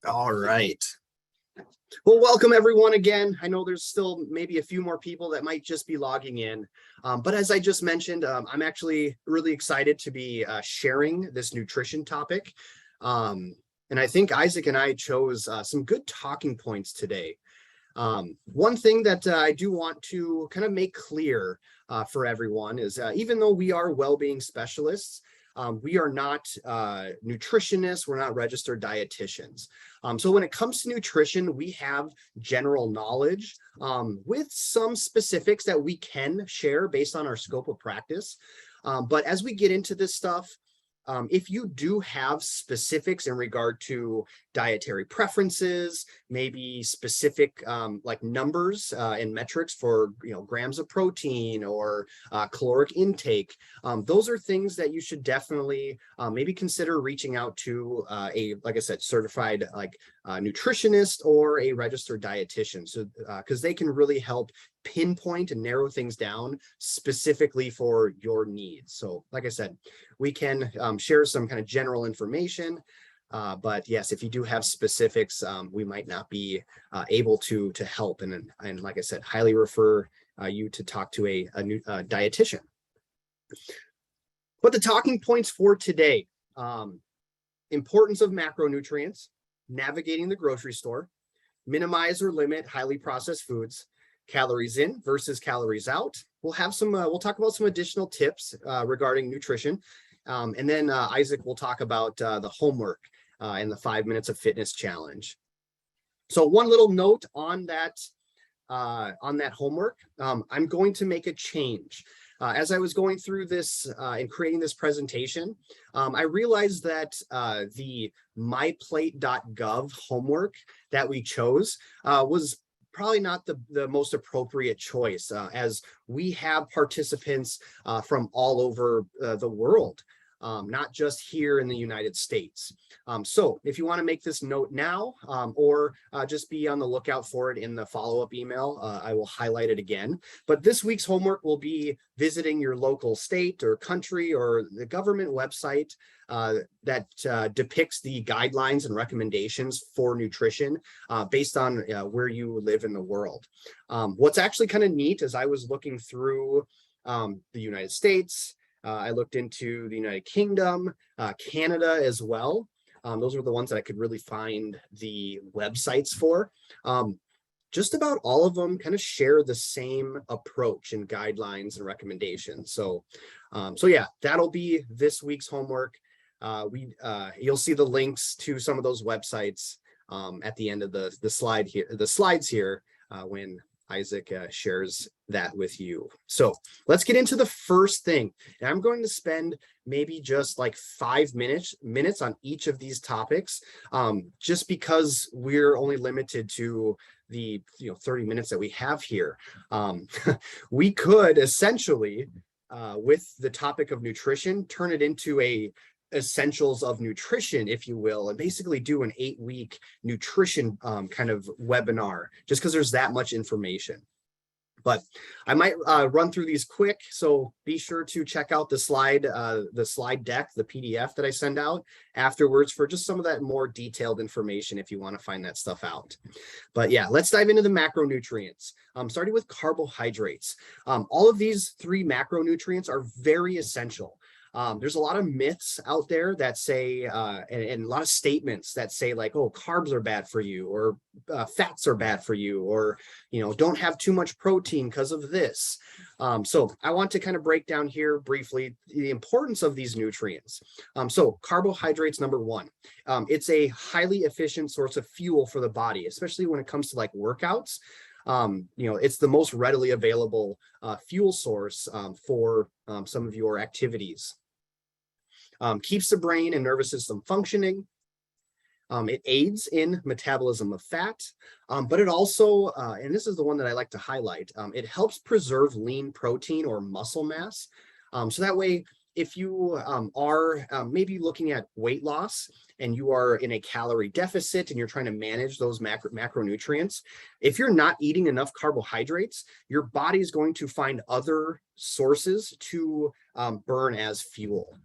All right. Well, welcome everyone again. I know there's still maybe a few more people that might just be logging in. But as I just mentioned, I'm actually really excited to be sharing this nutrition topic. And I think Isaac and I chose some good talking points today. One thing that I do want to kind of make clear for everyone is even though we are well-being specialists, we are not nutritionists, we're not registered dietitians. So when it comes to nutrition, we have general knowledge with some specifics that we can share based on our scope of practice. But as we get into this stuff, if you do have specifics in regard to dietary preferences, maybe specific like numbers and metrics for grams of protein or caloric intake, those are things that you should definitely maybe consider reaching out to like I said, certified nutritionist or a registered dietitian. So because they can really help pinpoint and narrow things down specifically for your needs. So like I said, we can share some kind of general information, but yes, if you do have specifics, we might not be able to help. And like I said, highly refer you to talk to a dietitian. But the talking points for today, importance of macronutrients, navigating the grocery store, minimize or limit highly processed foods, calories in versus calories out. We'll have some, we'll talk about some additional tips regarding nutrition. And then Isaac will talk about the homework and the 5 minutes of fitness challenge. So one little note on that homework, I'm going to make a change. As I was going through this and creating this presentation, I realized that the myplate.gov homework that we chose was probably not the most appropriate choice, as we have participants from all over the world, not just here in the United States. So if you want to make this note now, or just be on the lookout for it in the follow-up email, I will highlight it again. But this week's homework will be visiting your local state or country or the government website that depicts the guidelines and recommendations for nutrition based on where you live in the world. What's actually kind of neat is I was looking through the United States, I looked into the United Kingdom, Canada as well. Those were the ones that I could really find the websites for. Just about all of them kind of share the same approach and guidelines and recommendations. So yeah, that'll be this week's homework. You'll see the links to some of those websites at the end of the slides here when Isaac shares that with you. So let's get into the first thing. And I'm going to spend maybe just like 5 minutes on each of these topics, just because we're only limited to the 30 minutes that we have here. We could essentially, with the topic of nutrition, turn it into a essentials of nutrition, if you will, and basically do an 8-week nutrition kind of webinar, just because there's that much information. But I might run through these quick, so be sure to check out the slide deck, the PDF that I send out afterwards for just some of that more detailed information if you want to find that stuff out. But yeah, let's dive into the macronutrients. Starting with carbohydrates. All of these 3 macronutrients are very essential. There's a lot of myths out there that say, and a lot of statements that say like, oh, carbs are bad for you, or fats are bad for you, or, don't have too much protein because of this. So I want to kind of break down here briefly the importance of these nutrients. So carbohydrates, number 1, it's a highly efficient source of fuel for the body, especially when it comes to like workouts. It's the most readily available fuel source for some of your activities. Keeps the brain and nervous system functioning. It aids in metabolism of fat, but it also, and this is the one that I like to highlight, it helps preserve lean protein or muscle mass. So that way, if you are maybe looking at weight loss and you are in a calorie deficit and you're trying to manage those macronutrients, if you're not eating enough carbohydrates, your body is going to find other sources to burn as fuel.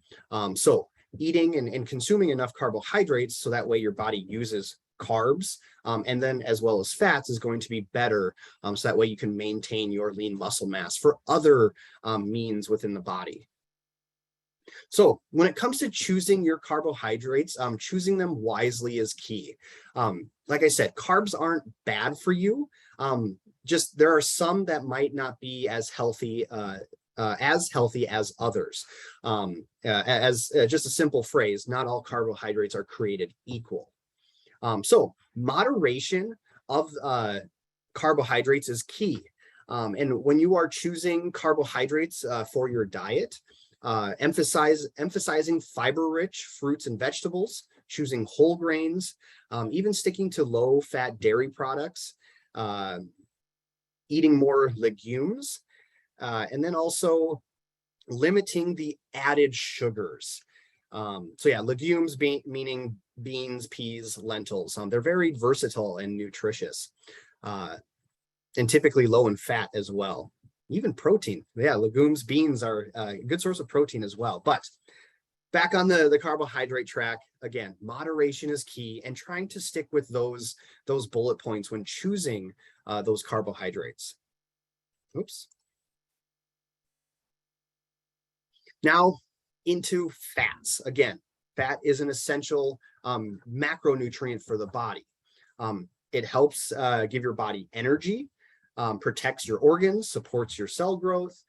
So eating and consuming enough carbohydrates so that way your body uses carbs, and then as well as fats is going to be better. So that way you can maintain your lean muscle mass for other means within the body. So when it comes to choosing your carbohydrates, choosing them wisely is key. Like I said, carbs aren't bad for you. Just there are some that might not be as healthy as others. As just a simple phrase, not all carbohydrates are created equal. So moderation of carbohydrates is key. And when you are choosing carbohydrates for your diet, emphasizing fiber-rich fruits and vegetables, choosing whole grains, even sticking to low-fat dairy products, eating more legumes, and then also limiting the added sugars. So yeah, legumes meaning beans, peas, lentils. They're very versatile and nutritious, and typically low in fat as well. Even protein. Yeah, legumes, beans are a good source of protein as well. But back on the carbohydrate track, again, moderation is key, and trying to stick with those bullet points when choosing those carbohydrates. Oops. Now into fats. Again, fat is an essential macronutrient for the body. It helps give your body energy, protects your organs, supports your cell growth,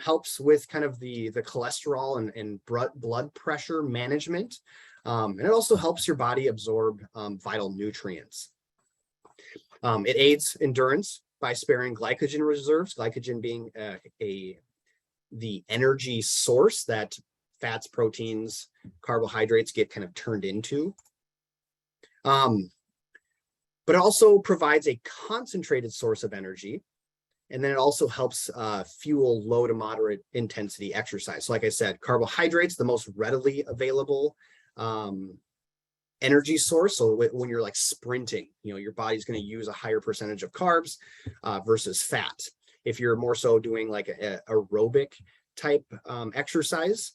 helps with kind of the cholesterol and blood pressure management. And it also helps your body absorb vital nutrients. It aids endurance by sparing glycogen reserves, glycogen being the energy source that fats, proteins, carbohydrates get kind of turned into. But it also provides a concentrated source of energy. And then it also helps fuel low to moderate intensity exercise. So like I said, carbohydrates, the most readily available energy source. So when you're like sprinting, your body's going to use a higher percentage of carbs versus fat. If you're more so doing like a aerobic type exercise,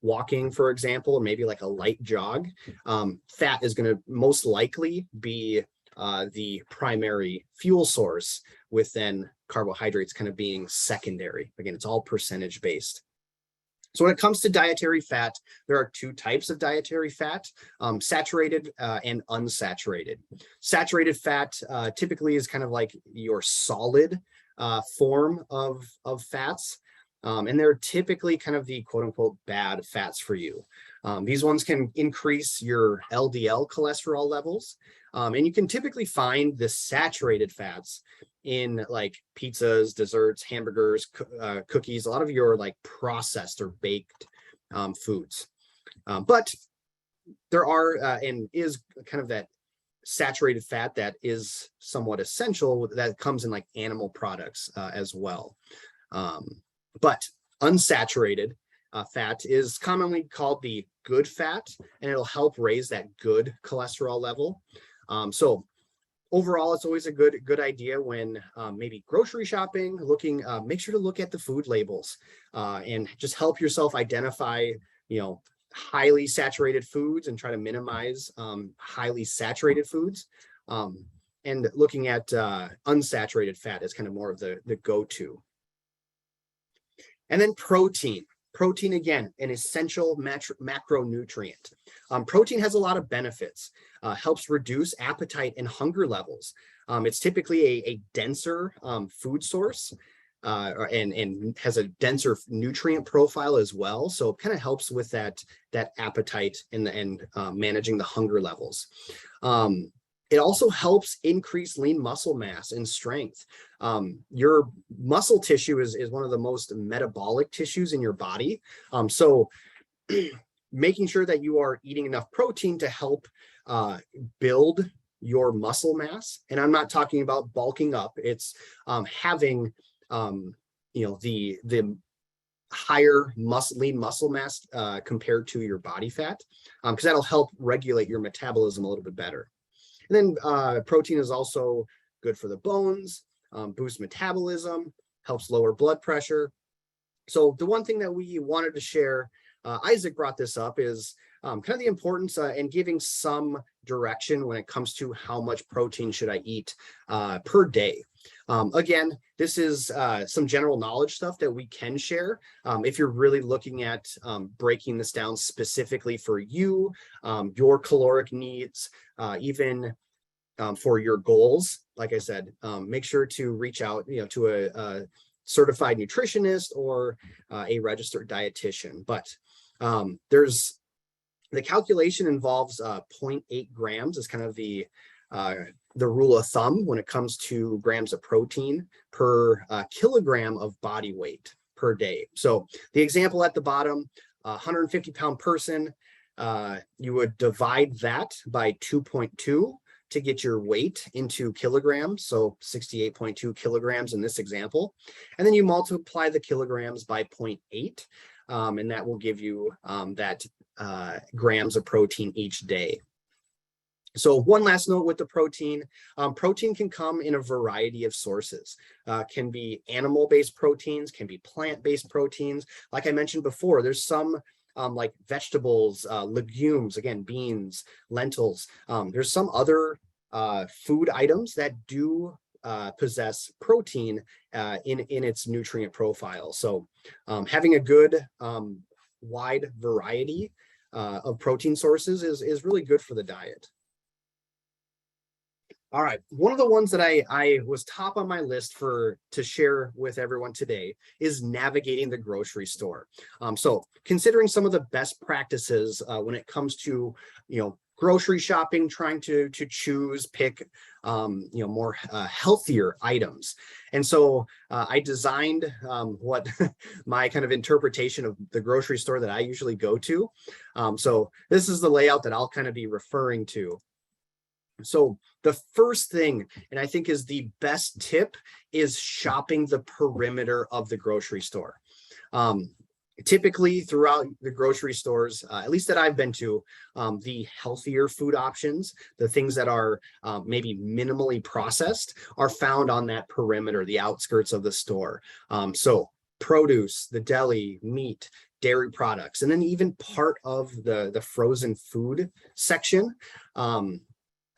walking, for example, or maybe like a light jog, fat is going to most likely be the primary fuel source, with then carbohydrates kind of being secondary. Again, it's all percentage based. So when it comes to dietary fat, there are two types of dietary fat, saturated and unsaturated. Saturated fat typically is kind of like your solid form of fats. And they're typically kind of the quote unquote bad fats for you. These ones can increase your LDL cholesterol levels. And you can typically find the saturated fats in like pizzas, desserts, hamburgers, cookies, a lot of your like processed or baked foods. But there are and is kind of that saturated fat that is somewhat essential that comes in like animal products as well. But unsaturated fat is commonly called the good fat, and it'll help raise that good cholesterol level. So overall, it's always a good idea when maybe grocery shopping, make sure to look at the food labels and just help yourself identify, highly saturated foods and try to minimize highly saturated foods. And looking at unsaturated fat is kind of more of the go-to. And then protein. Protein, again, an essential macronutrient. Protein has a lot of benefits, helps reduce appetite and hunger levels. It's typically a denser food source and has a denser nutrient profile as well. So it kind of helps with that appetite and managing the hunger levels. It also helps increase lean muscle mass and strength. Your muscle tissue is one of the most metabolic tissues in your body. So making sure that you are eating enough protein to help build your muscle mass. And I'm not talking about bulking up. It's having, the higher lean muscle mass compared to your body fat, because that'll help regulate your metabolism a little bit better. And then protein is also good for the bones, boosts metabolism, helps lower blood pressure. So the one thing that we wanted to share, Isaac brought this up, is kind of the importance and giving some direction when it comes to how much protein should I eat per day. Again, this is some general knowledge stuff that we can share. If you're really looking at breaking this down specifically for you, your caloric needs, even for your goals, like I said, make sure to reach out, to a certified nutritionist or a registered dietitian. But there's the calculation involves 0.8 grams is kind of the rule of thumb when it comes to grams of protein per kilogram of body weight per day. So the example at the bottom, 150-pound person, you would divide that by 2.2 to get your weight into kilograms, so 68.2 kilograms in this example. And then you multiply the kilograms by 0.8, and that will give you that grams of protein each day. So one last note with the protein, protein can come in a variety of sources. Can be animal-based proteins, can be plant-based proteins. Like I mentioned before, there's some like vegetables, legumes, again, beans, lentils. There's some other food items that do possess protein in its nutrient profile. So having a good wide variety of protein sources is really good for the diet. All right, one of the ones that I was top on my list to share with everyone today is navigating the grocery store. So considering some of the best practices when it comes to, grocery shopping, trying to pick, more healthier items. And so I designed what my kind of interpretation of the grocery store that I usually go to. So this is the layout that I'll kind of be referring to. So the first thing, and I think is the best tip, is shopping the perimeter of the grocery store. Typically throughout the grocery stores, at least that I've been to, the healthier food options, the things that are maybe minimally processed, are found on that perimeter, the outskirts of the store. So produce, the deli, meat, dairy products, and then even part of the frozen food section.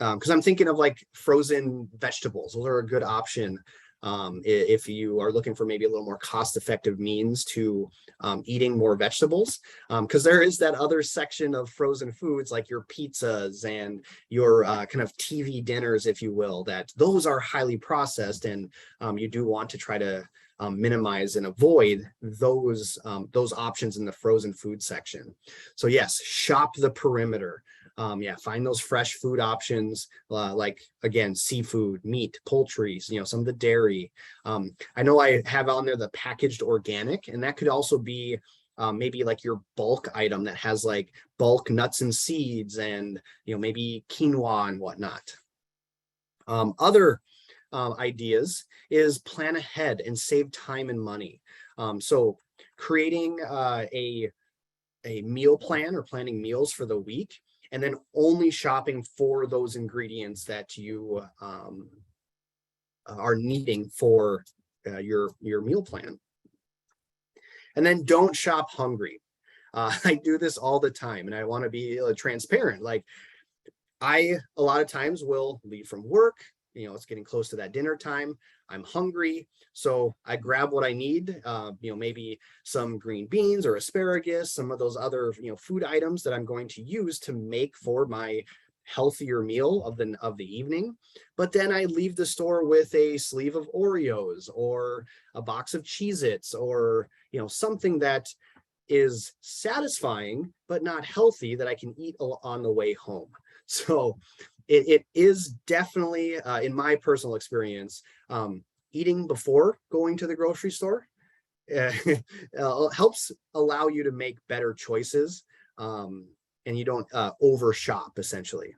Because I'm thinking of like frozen vegetables. Those are a good option if you are looking for maybe a little more cost-effective means to eating more vegetables. Because there is that other section of frozen foods like your pizzas and your kind of TV dinners, if you will, that those are highly processed, and you do want to try to minimize and avoid those options in the frozen food section. So yes, shop the perimeter. Find those fresh food options, like, again, seafood, meat, poultry, some of the dairy. I know I have on there the packaged organic, and that could also be maybe like your bulk item that has like bulk nuts and seeds and, maybe quinoa and whatnot. Other ideas is plan ahead and save time and money. So creating a meal plan or planning meals for the week, and then only shopping for those ingredients that you are needing for your meal plan. And then don't shop hungry. I do this all the time, and I want to be transparent. Like, a lot of times will leave from work, it's getting close to that dinner time. I'm hungry, so I grab what I need, maybe some green beans or asparagus, some of those other, food items that I'm going to use to make for my healthier meal of the evening. But then I leave the store with a sleeve of Oreos or a box of Cheez-Its or, something that is satisfying but not healthy that I can eat on the way home. So it is definitely, in my personal experience, eating before going to the grocery store helps allow you to make better choices, and you don't over shop, essentially.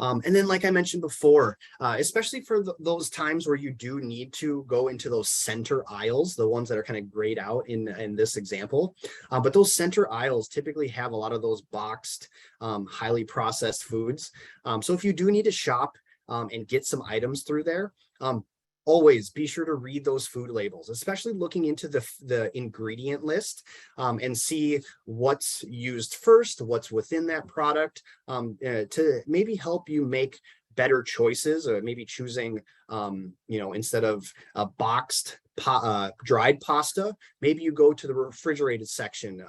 And then, like I mentioned before, especially for those times where you do need to go into those center aisles, the ones that are kind of grayed out in this example, but those center aisles typically have a lot of those boxed, highly processed foods. So if you do need to shop and get some items through there, always be sure to read those food labels, especially looking into the ingredient list, and see what's used first, what's within that product, to maybe help you make better choices, or maybe choosing, instead of a boxed dried pasta, maybe you go to the refrigerated section.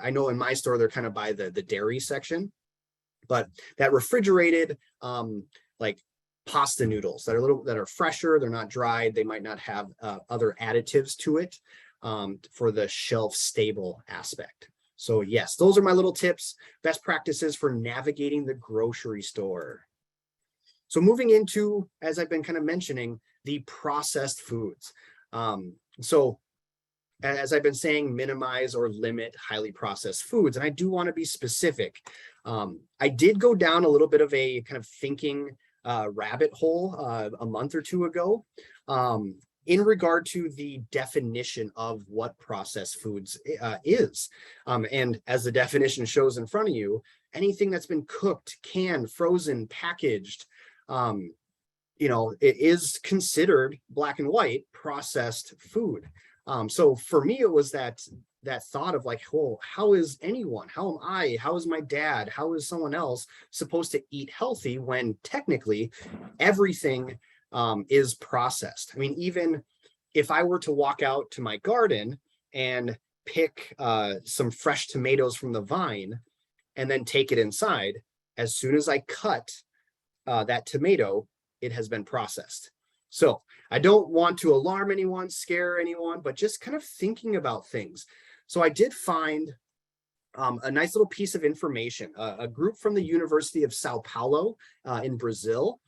I know in my store, they're kind of by the dairy section, but that refrigerated, like pasta noodles that are fresher, they're not dried, they might not have other additives to it, for the shelf stable aspect. So yes, those are my little tips, best practices for navigating the grocery store. So moving into, as I've been kind of mentioning, the processed foods. So as I've been saying, minimize or limit highly processed foods. And I do want to be specific. I did go down a little bit of a kind of thinking rabbit hole a month or two ago, in regard to the definition of what processed foods is. And as the definition shows in front of you, anything that's been cooked, canned, frozen, packaged, it is considered black and white processed food. So for me, it was that thought of like, well, how is anyone, how am I, how is my dad, how is someone else supposed to eat healthy when technically everything is processed? I mean, even if I were to walk out to my garden and pick some fresh tomatoes from the vine and then take it inside, as soon as I cut that tomato, it has been processed. So I don't want to alarm anyone, scare anyone, but just kind of thinking about things. So I did find a nice little piece of information. A group from the University of Sao Paulo in Brazil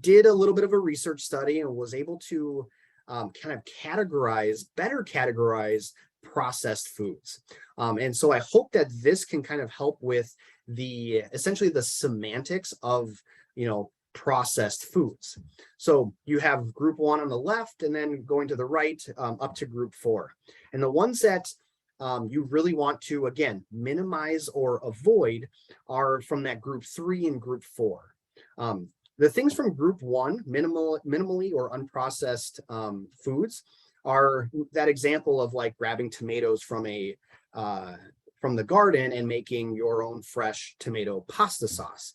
did a little bit of a research study and was able to kind of better categorize processed foods. And so I hope that this can kind of help with essentially the semantics of, processed foods. So you have group 1 on the left, and then going to the right, up to group 4. And the ones that you really want to, again, minimize or avoid are from that group 3 and group 4. The things from group 1, minimally or unprocessed foods, are that example of like grabbing tomatoes from the garden and making your own fresh tomato pasta sauce.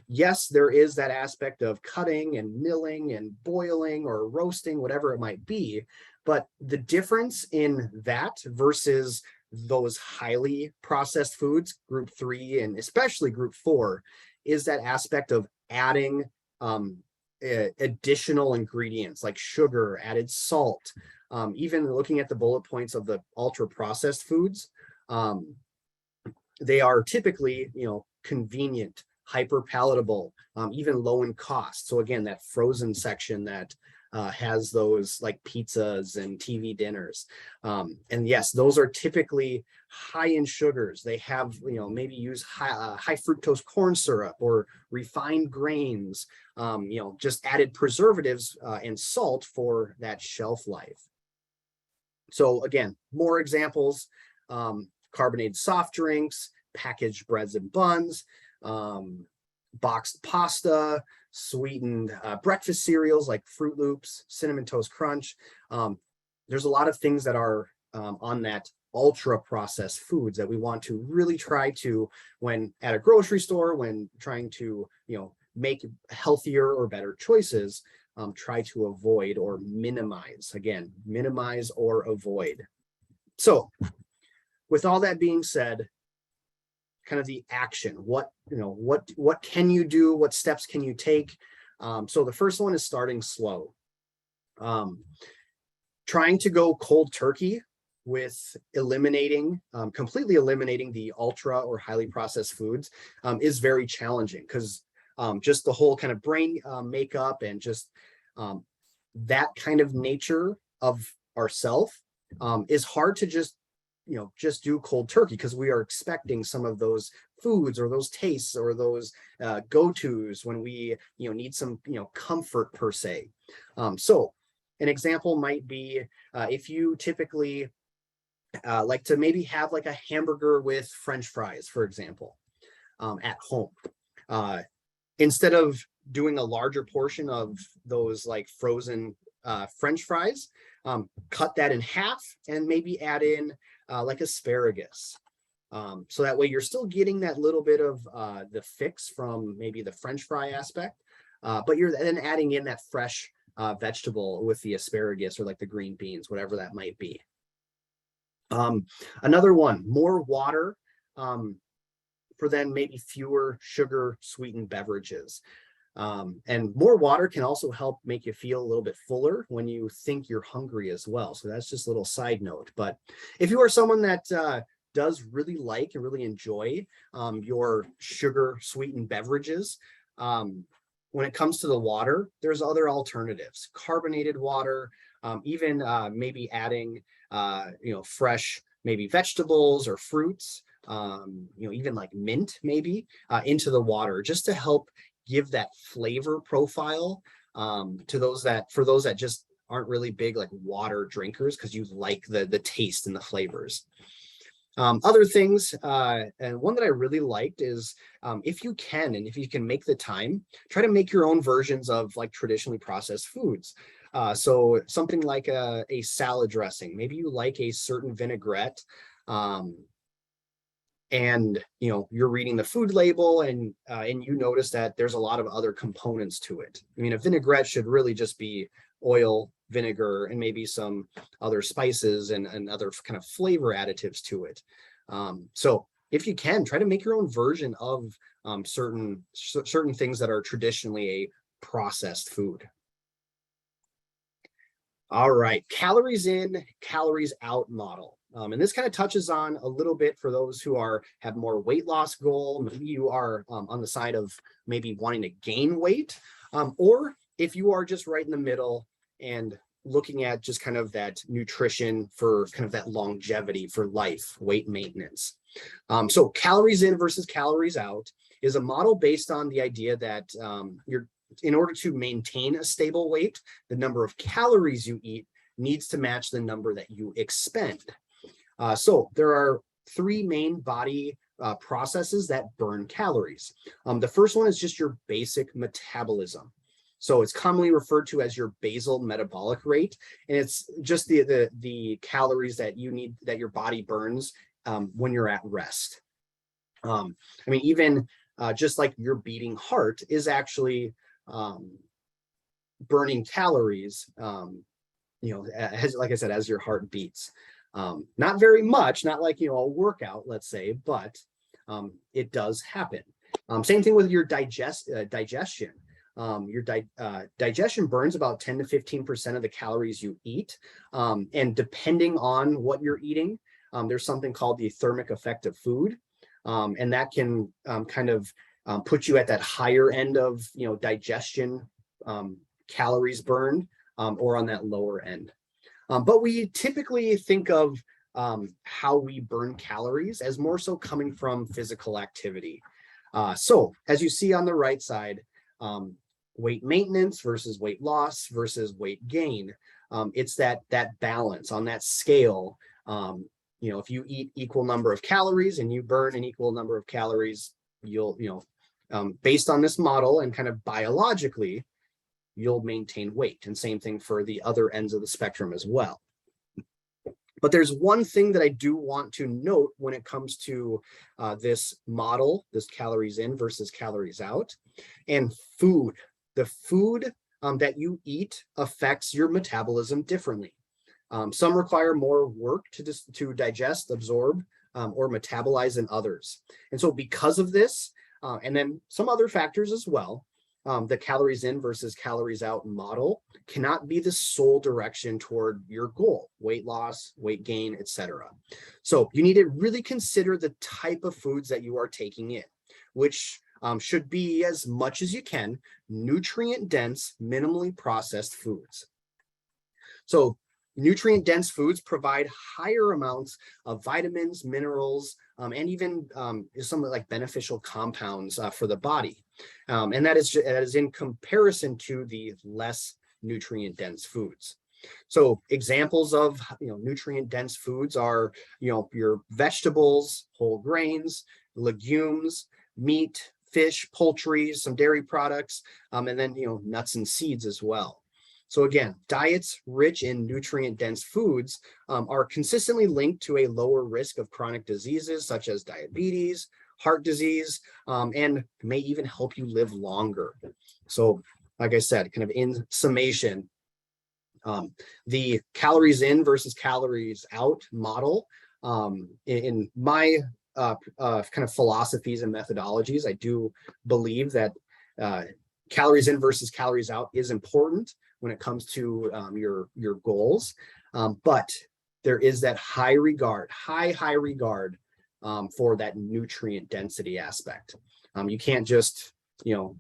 Yes, there is that aspect of cutting and milling and boiling or roasting, whatever it might be, but the difference in that versus those highly processed foods, group 3 and especially group 4, is that aspect of adding additional ingredients like sugar, added salt, even looking at the bullet points of the ultra processed foods. They are typically, convenient, hyper palatable, even low in cost. So again, that frozen section that has those like pizzas and TV dinners. And yes, those are typically high in sugars. They have, maybe use high fructose corn syrup or refined grains, just added preservatives and salt for that shelf life. So again, more examples, carbonated soft drinks, packaged breads and buns, boxed pasta, sweetened breakfast cereals like Fruit Loops, Cinnamon Toast Crunch. There's a lot of things that are on that ultra processed foods that we want to really try to, when at a grocery store, when trying to, make healthier or better choices, try to avoid or minimize. Again, minimize or avoid. So with all that being said, kind of the action, what can you do? What steps can you take? So the first one is starting slow. Trying to go cold turkey with completely eliminating the ultra or highly processed foods is very challenging, because just the whole kind of brain makeup and just that kind of nature of ourself is hard to just do cold turkey, because we are expecting some of those foods or those tastes or those go-tos when we need some comfort per se. So an example might be if you typically like to maybe have like a hamburger with French fries, for example, at home. Instead of doing a larger portion of those like frozen French fries, cut that in half and maybe add in like asparagus. So that way you're still getting that little bit of the fix from maybe the French fry aspect, but you're then adding in that fresh vegetable with the asparagus or like the green beans, whatever that might be. Another one, more water for then maybe fewer sugar sweetened beverages. And more water can also help make you feel a little bit fuller when you think you're hungry as well. So that's just a little side note. But if you are someone that does really like and really enjoy your sugar sweetened beverages, when it comes to the water, there's other alternatives, carbonated water, even maybe adding, fresh, maybe vegetables or fruits, even like mint maybe into the water, just to help give that flavor profile to those that just aren't really big like water drinkers, because you like the taste and the flavors. Other things, and one that I really liked is if you can make the time, try to make your own versions of like traditionally processed foods. So something like a salad dressing, maybe you like a certain vinaigrette, and you're reading the food label and you notice that there's a lot of other components to it. I mean, a vinaigrette should really just be oil, vinegar, and maybe some other spices and other kind of flavor additives to it. So if you can, try to make your own version of certain things that are traditionally a processed food. All right, calories in, calories out model. And this kind of touches on a little bit for those who have more weight loss goal. Maybe you are on the side of maybe wanting to gain weight, or if you are just right in the middle and looking at just kind of that nutrition for kind of that longevity for life, weight maintenance. So calories in versus calories out is a model based on the idea that in order to maintain a stable weight, the number of calories you eat needs to match the number that you expend. So there are three main body processes that burn calories. The first one is just your basic metabolism. So it's commonly referred to as your basal metabolic rate, and it's just the calories that you need, that your body burns when you're at rest. I mean, even just like your beating heart is actually burning calories, like I said, as your heart beats. Not very much, not like, a workout, let's say, but it does happen. Same thing with your digestion. Your digestion burns about 10 to 15% of the calories you eat. And depending on what you're eating, there's something called the thermic effect of food. And that can kind of put you at that higher end of, digestion calories burned, or on that lower end. But we typically think of how we burn calories as more so coming from physical activity. So as you see on the right side, weight maintenance versus weight loss versus weight gain. It's that balance on that scale. If you eat equal number of calories and you burn an equal number of calories, you'll, based on this model and kind of biologically, you'll maintain weight. And same thing for the other ends of the spectrum as well. But there's one thing that I do want to note when it comes to this model, this calories in versus calories out, and food. The food that you eat affects your metabolism differently. Some require more work to digest, absorb, or metabolize than others. And so because of this, and then some other factors as well, the calories in versus calories out model cannot be the sole direction toward your goal, weight loss, weight gain, etc. So you need to really consider the type of foods that you are taking in, which should be, as much as you can, nutrient dense, minimally processed foods. So nutrient dense foods provide higher amounts of vitamins, minerals, and even some like beneficial compounds for the body. And that is in comparison to the less nutrient dense foods. So examples of nutrient dense foods are your vegetables, whole grains, legumes, meat, fish, poultry, some dairy products, and then, nuts and seeds as well. So again, diets rich in nutrient-dense foods are consistently linked to a lower risk of chronic diseases such as diabetes, heart disease, and may even help you live longer. So, like I said, kind of in summation, the calories in versus calories out model, in my kind of philosophies and methodologies, I do believe that calories in versus calories out is important when it comes to your goals, but there is that high regard for that nutrient density aspect. You can't just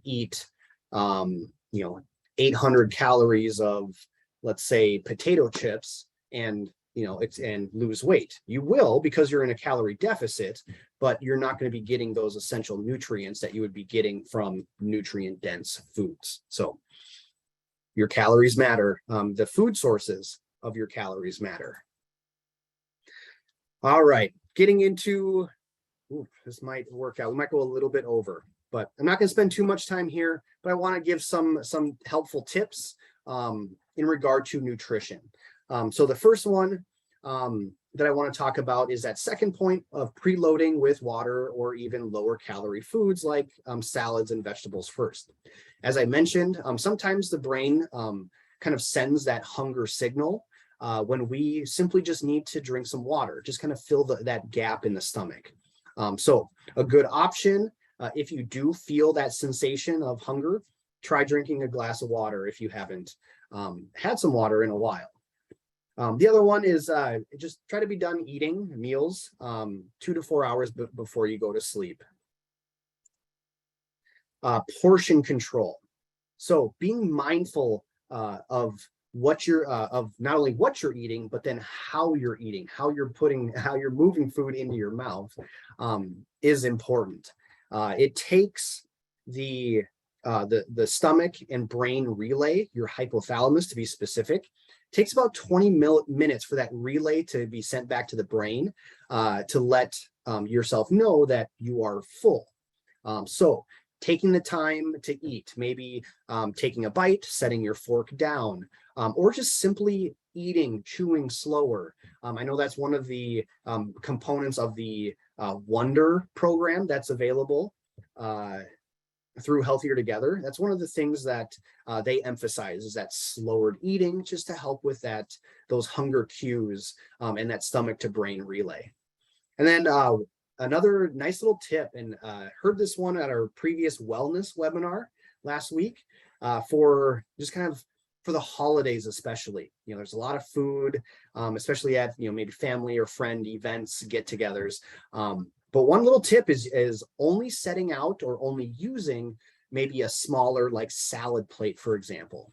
eat 800 calories of, let's say, potato chips and and lose weight. You will, because you're in a calorie deficit, but you're not going to be getting those essential nutrients that you would be getting from nutrient dense foods. So your calories matter. The food sources of your calories matter. All right, getting into, this might work out. We might go a little bit over, but I'm not going to spend too much time here, but I want to give some helpful tips in regard to nutrition. So the first one that I want to talk about is that second point of preloading with water or even lower calorie foods like salads and vegetables first. As I mentioned, sometimes the brain kind of sends that hunger signal when we simply just need to drink some water, just kind of fill that gap in the stomach. So a good option, if you do feel that sensation of hunger, try drinking a glass of water if you haven't had some water in a while. The other one is just try to be done eating meals 2 to 4 hours before you go to sleep. Portion control. So being mindful of what you're of not only what you're eating, but then how you're eating, how you're moving food into your mouth is important. It takes the stomach and brain relay, your hypothalamus to be specific. It takes about 20 minutes for that relay to be sent back to the brain to let yourself know that you are full. So taking the time to eat, maybe taking a bite, setting your fork down, or just simply eating, chewing slower. I know that's one of the components of the Wonder program that's available through Healthier Together. That's one of the things that they emphasize, is that slower eating, just to help with those hunger cues and that stomach to brain relay. And then another nice little tip, and heard this one at our previous wellness webinar last week, for just kind of for the holidays, especially. There's a lot of food, especially at maybe family or friend events, get-togethers. But one little tip is only setting out or only using maybe a smaller, like, salad plate, for example.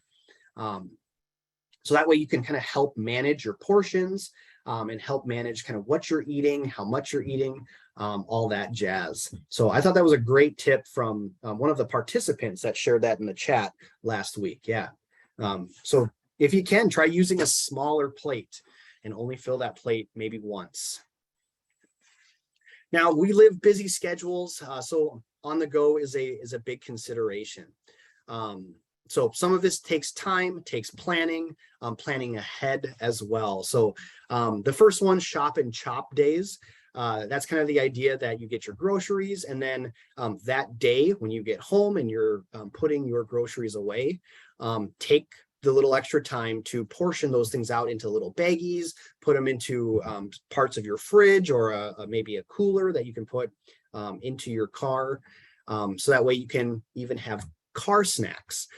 So that way you can kind of help manage your portions and help manage kind of what you're eating, how much you're eating, all that jazz. So I thought that was a great tip from one of the participants that shared that in the chat last week. Yeah. So if you can, try using a smaller plate and only fill that plate maybe once. Now, we live busy schedules, so on the go is a big consideration. So some of this takes time, takes planning, planning ahead as well. So the first one, shop and chop days. That's kind of the idea that you get your groceries, and then that day when you get home and you're putting your groceries away, take the little extra time to portion those things out into little baggies, put them into parts of your fridge or maybe a cooler that you can put into your car. So that way you can even have car snacks.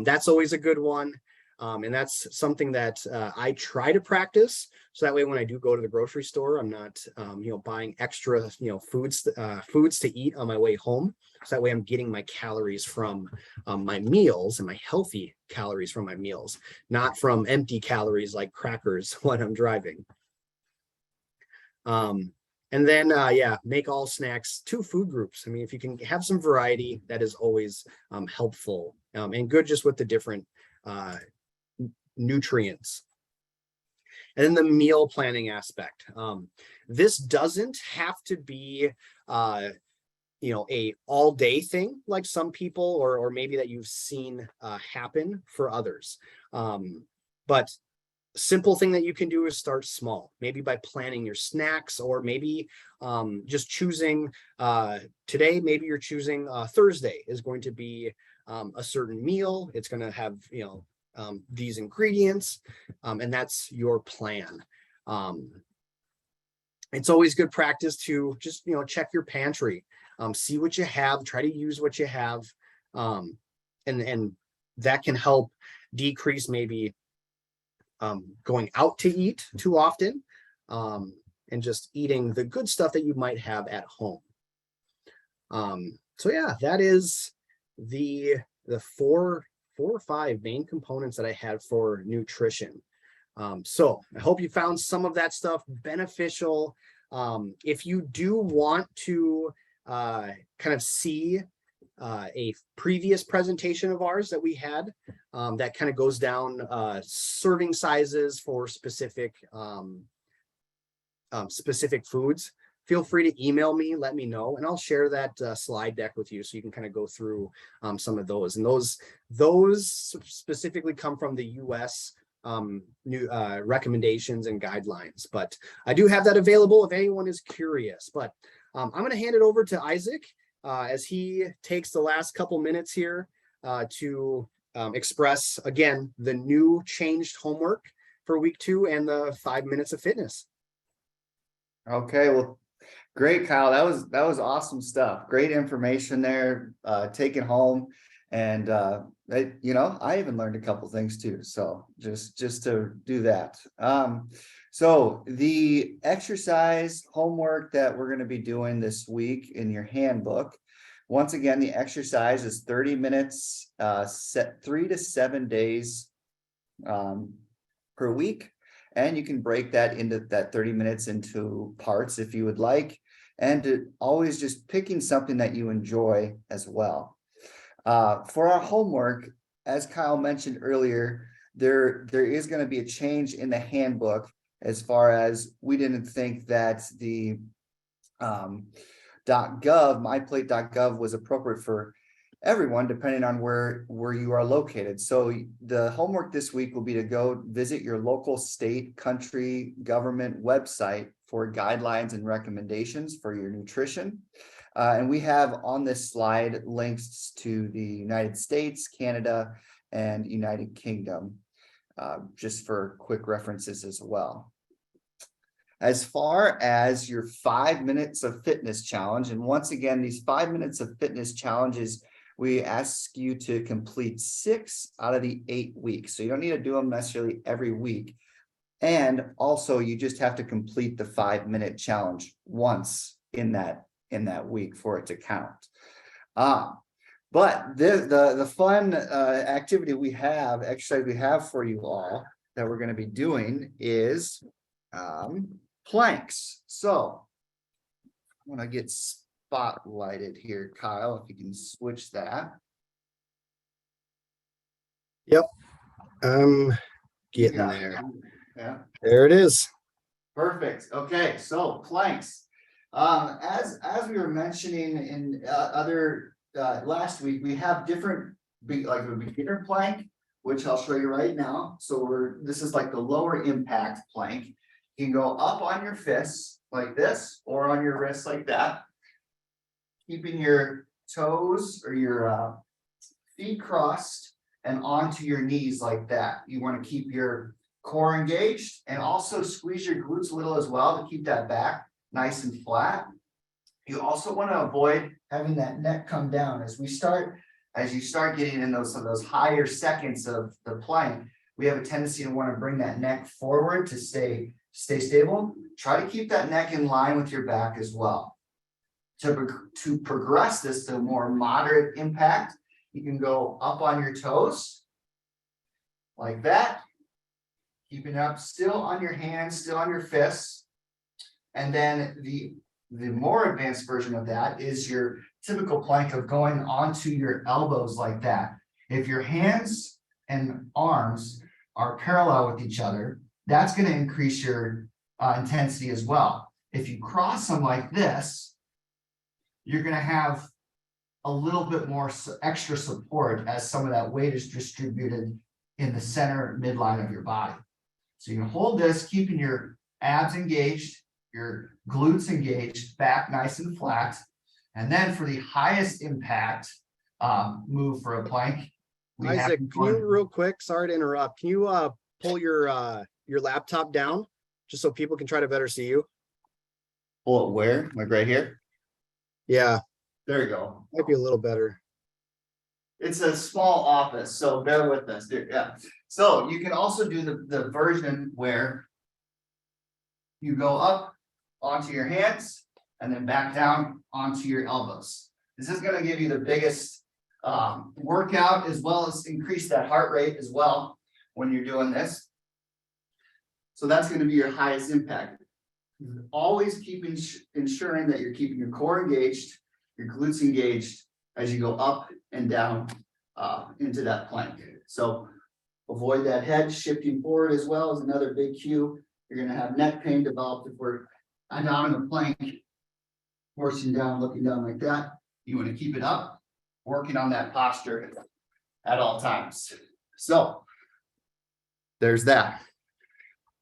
That's always a good one. And that's something that I try to practice. So that way, when I do go to the grocery store, I'm not, buying extra, foods to eat on my way home. So that way I'm getting my calories from my meals, and my healthy calories from my meals, not from empty calories like crackers when I'm driving. And then, make all snacks 2 food groups. I mean, if you can have some variety, that is always helpful and good just with the different nutrients. And then the meal planning aspect. This doesn't have to be, a all day thing like some people, or maybe that you've seen happen for others. But simple thing that you can do is start small, maybe by planning your snacks, or maybe just choosing today, maybe you're choosing Thursday is going to be a certain meal. It's going to have, these ingredients, and that's your plan. It's always good practice to just, check your pantry, see what you have, try to use what you have. And that can help decrease maybe going out to eat too often, and just eating the good stuff that you might have at home. So yeah, that is the four or five main components that I had for nutrition. So I hope you found some of that stuff beneficial. If you do want to kind of see a previous presentation of ours that we had, that kind of goes down serving sizes for specific foods, feel free to email me, let me know, and I'll share that slide deck with you so you can kind of go through some of those. And those specifically come from the US new recommendations and guidelines, but I do have that available if anyone is curious. But I'm going to hand it over to Isaac as he takes the last couple minutes here to express again the new changed homework for week 2 and the 5 minutes of fitness. Okay, well, great, Kyle. That was awesome stuff. Great information there, taken home. And I even learned a couple things too. So just to do that. So the exercise homework that we're going to be doing this week in your handbook, once again, the exercise is 30 minutes, set 3 to 7 days per week. And you can break that into that 30 minutes into parts if you would like, and always just picking something that you enjoy as well. For our homework, as Kyle mentioned earlier, there is going to be a change in the handbook, as far as we didn't think that the .gov, myplate.gov, was appropriate for everyone, depending on where you are located. So the homework this week will be to go visit your local state, country, government website for guidelines and recommendations for your nutrition. And we have on this slide links to the United States, Canada, and United Kingdom, just for quick references as well. As far as your 5 minutes of fitness challenge, and once again, these 5 minutes of fitness challenges, we ask you to complete 6 out of the 8 weeks. So you don't need to do them necessarily every week. And also you just have to complete the 5 minute challenge once in that week for it to count. But the fun activity exercise we have for you all that we're going to be doing is planks. So I'm going to get spotlighted here, Kyle, if you can switch that. Yep, getting there. Yeah, there it is. Perfect. Okay, so planks. As we were mentioning in other last week, we have different like a beginner plank, which I'll show you right now. So this is like the lower impact plank. You can go up on your fists like this, or on your wrists like that, keeping your toes or your feet crossed and onto your knees like that. You want to keep your core engaged and also squeeze your glutes a little as well to keep that back nice and flat. You also want to avoid having that neck come down as you start getting in those higher seconds of the plank. We have a tendency to want to bring that neck forward to stay stable. Try to keep that neck in line with your back as well. To progress this to a more moderate impact, you can go up on your toes like that, keeping up still on your hands, still on your fists. And then the more advanced version of that is your typical plank of going onto your elbows like that. If your hands and arms are parallel with each other, that's going to increase your intensity as well. If you cross them like this, you're gonna have a little bit more extra support as some of that weight is distributed in the center midline of your body. So you can hold this, keeping your abs engaged, your glutes engaged, back nice and flat. And then for the highest impact move for a plank. we have Isaac, can you real quick, sorry to interrupt, can you pull your laptop down just so people can try to better see you? pull it where? Like right here? Yeah, There you go. might be a little better. It's a small office, so bear with us. Yeah. So you can also do the version where you go up onto your hands and then back down onto your elbows. This is gonna give you the biggest workout, as well as increase that heart rate as well when you're doing this. So that's gonna be your highest impact. Always keep ensuring that you're keeping your core engaged, your glutes engaged as you go up and down into that plank. So avoid that head shifting forward as well as another big cue. You're gonna have neck pain developed if we're down in the plank, forcing down, looking down like that. You want to keep it up, working on that posture at all times. So there's that.